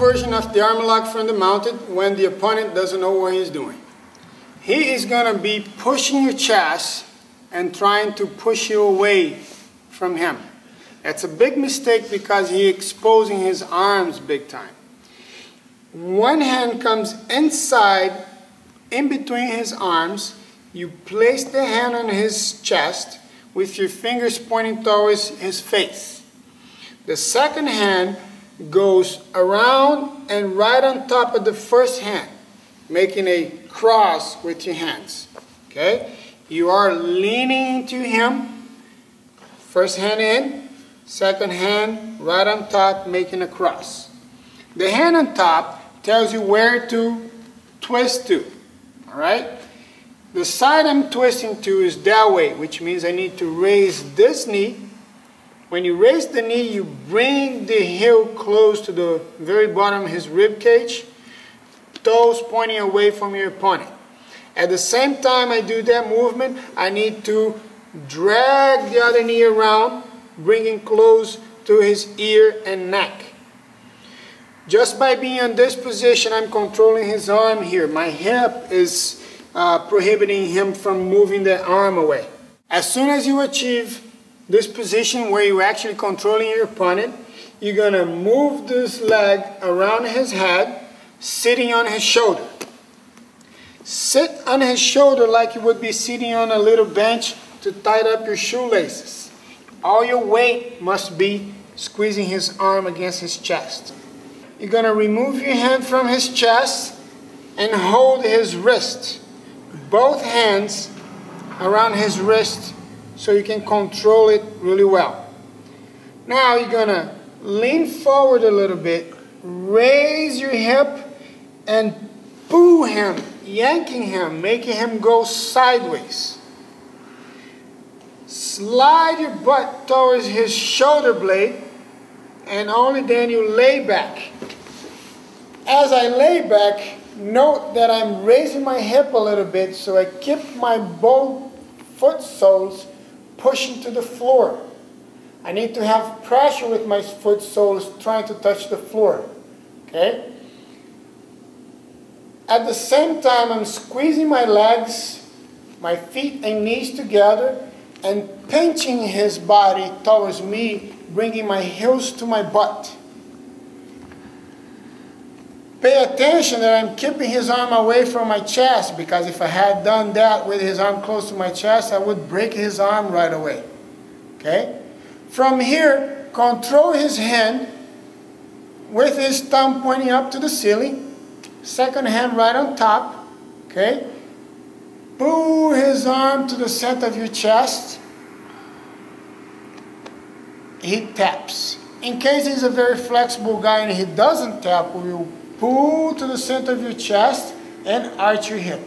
version of the Armlock from the mounted when the opponent doesn't know what he's doing. He is going to be pushing your chest and trying to push you away from him. That's a big mistake because he's exposing his arms big time. One hand comes inside, in between his arms. You place the hand on his chest with your fingers pointing towards his face. The second hand goes around and right on top of the first hand, making a cross with your hands. Okay? You are leaning into him. First hand in, second hand right on top, making a cross. The hand on top tells you where to twist to. Alright? The side I'm twisting to is that way, which means I need to raise this knee. When you raise the knee, you bring the heel close to the very bottom of his rib cage, toes pointing away from your opponent. At the same time I do that movement, I need to drag the other knee around, bringing close to his ear and neck. Just by being in this position, I'm controlling his arm here. My hip is prohibiting him from moving the arm away. As soon as you achieve this position where you're actually controlling your opponent, you're going to move this leg around his head, sitting on his shoulder. Sit on his shoulder like you would be sitting on a little bench to tighten up your shoelaces. All your weight must be squeezing his arm against his chest. You're going to remove your hand from his chest and hold his wrist. Both hands around his wrist so you can control it really well. Now you're going to lean forward a little bit, raise your hip and pull him, yanking him, making him go sideways. Slide your butt towards his shoulder blade and only then you lay back. As I lay back, note that I'm raising my hip a little bit so I keep my both foot soles pushing to the floor. I need to have pressure with my foot soles trying to touch the floor. Okay? At the same time, I'm squeezing my legs, my feet and knees together and pinching his body towards me, bringing my heels to my butt. Pay attention that I'm keeping his arm away from my chest, because if I had done that with his arm close to my chest, I would break his arm right away. Okay? From here, control his hand with his thumb pointing up to the ceiling. Second hand right on top. Okay? Pull his arm to the center of your chest. He taps. In case he's a very flexible guy and he doesn't tap, we will pull to the center of your chest and arch your hip.